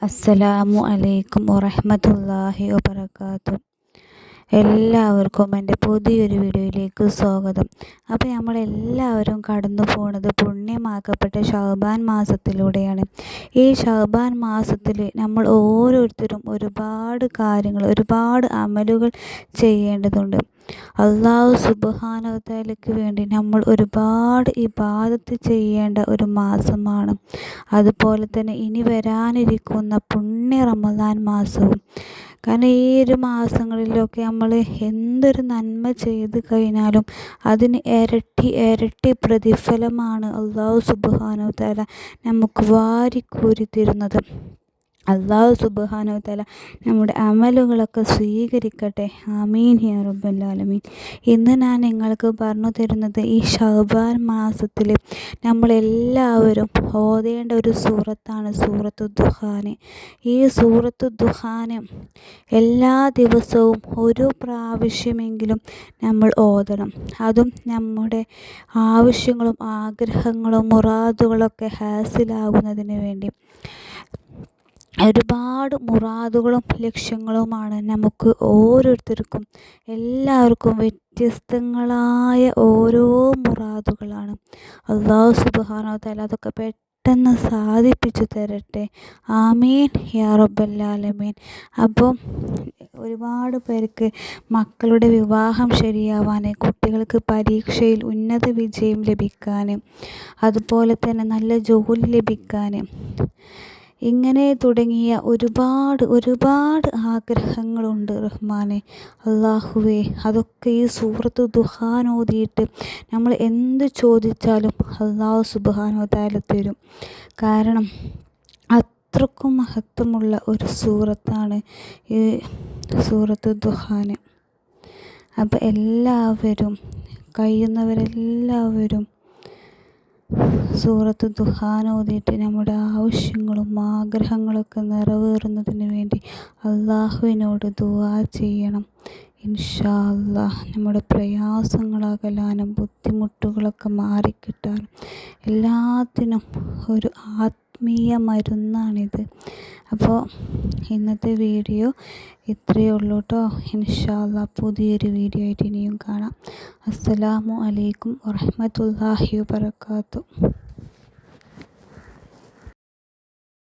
അസ്സലാമു അലൈക്കും വറഹ്മത്തുള്ളാഹി വബറകാതുഹു. എല്ലാവർക്കും എൻ്റെ പുതിയൊരു വീഡിയോയിലേക്ക് സ്വാഗതം. അപ്പോൾ നമ്മളെല്ലാവരും കടന്നു പോകുന്നത് പുണ്യമാക്കപ്പെട്ട ശഅബാൻ മാസത്തിലൂടെയാണ്. ഈ ശഅബാൻ മാസത്തിൽ നമ്മൾ ഓരോരുത്തരും ഒരുപാട് കാര്യങ്ങൾ, ഒരുപാട് അമലുകൾ ചെയ്യേണ്ടതുണ്ട്. അല്ലാഹു സുബ്ഹാനഹു തആലയ്ക്ക് വേണ്ടി നമ്മൾ ഒരുപാട് ഇബാദത്ത് ചെയ്യേണ്ട ഒരു മാസമാണ്. അതുപോലെ തന്നെ ഇനി വരാനിരിക്കുന്ന പുണ്യ റമദാൻ മാസവും. കാരണം ഈ ഒരു മാസങ്ങളിലൊക്കെ നമ്മൾ എന്തൊരു നന്മ ചെയ്ത് കഴിഞ്ഞാലും അതിന് ഇരട്ടി ഇരട്ടി പ്രതിഫലമാണ് അല്ലാഹു സുബ്ഹാനഹു തആല നമുക്ക് വാരിക്കോരി തരുന്നത്. അല്ലാഹു സുബ്ഹാനഹു തആല നമ്മുടെ അമലുകളൊക്കെ സ്വീകരിക്കട്ടെ. ആമീൻ യാ റബ്ബൽ ആലമീൻ. ഇന്ന് ഞാൻ നിങ്ങൾക്ക് പറഞ്ഞു തരുന്നത് ഈ ശഅബാൻ മാസത്തിൽ നമ്മളെല്ലാവരും ഓതേണ്ട ഒരു സൂറത്താണ് സൂറത്തു ദുഹാൻ. ഈ സൂറത്തു ദുഹാൻ എല്ലാ ദിവസവും ഒരു പ്രാവശ്യമെങ്കിലും നമ്മൾ ഓതണം. അതും നമ്മുടെ ആവശ്യങ്ങളും ആഗ്രഹങ്ങളും മുറാദുകളൊക്കെ ഹാസിലാകുന്നതിന് വേണ്ടി. ഒരുപാട് മുറാദുകളും ലക്ഷ്യങ്ങളുമാണ് നമുക്ക് ഓരോരുത്തർക്കും, എല്ലാവർക്കും വ്യത്യസ്തങ്ങളായ ഓരോ മുറാദുകളാണ്. അല്ലാഹു സുബ്ഹാനഹു തആല അതൊക്കെ പെട്ടെന്ന് സാധിപ്പിച്ചു തരട്ടെ. ആമീൻ യാ റബ്ബൽ ആലമീൻ. അപ്പോൾ ഒരുപാട് പേർക്ക് മക്കളുടെ വിവാഹം ശരിയാവാൻ, കുട്ടികൾക്ക് പരീക്ഷയിൽ ഉന്നത വിജയം ലഭിക്കാൻ, അതുപോലെ തന്നെ നല്ല ജോലി ലഭിക്കാൻ, ഇങ്ങനെ തുടങ്ങിയ ഒരുപാട് ആഗ്രഹങ്ങളുണ്ട് റഹ്മാനെ. അല്ലാഹുവേ, അതൊക്കെ ഈ സൂറത്ത് ദുഹാൻ ഓതിയിട്ട് നമ്മൾ എന്ത് ചോദിച്ചാലും അല്ലാഹു സുബ്ഹാനഹു തആല തരും. കാരണം അത്രക്കും മഹത്വമുള്ള ഒരു സൂറത്താണ് ഈ സൂറത്ത് ദുഹാൻ. അപ്പോൾ എല്ലാവരും, കഴിയുന്നവരെല്ലാവരും സൂറത്ത് ദുഹാൻ ഓതിയിട്ട് നമ്മുടെ ആവശ്യങ്ങളും ആഗ്രഹങ്ങളൊക്കെ നിറവേറുന്നതിന് വേണ്ടി അള്ളാഹുവിനോട് ദുആ ചെയ്യണം. ഇൻഷാ അല്ലാഹ് നമ്മുടെ പ്രയാസങ്ങളകലാനും ബുദ്ധിമുട്ടുകളൊക്കെ മാറിക്കിട്ടാനും എല്ലാത്തിനും ഒരു ആത്മീയ മരുന്നാണിത്. അപ്പോൾ ഇന്നത്തെ വീഡിയോ ഇത്രയേ ഉള്ളൂ കേട്ടോ. ഇൻഷാ അല്ലാഹ് പുതിയൊരു വീഡിയോ ആയിട്ട് ഇനിയും കാണാം. അസ്സലാമു അലൈക്കും വറഹ്മത്തുള്ളാഹി വബറകാതുഹു.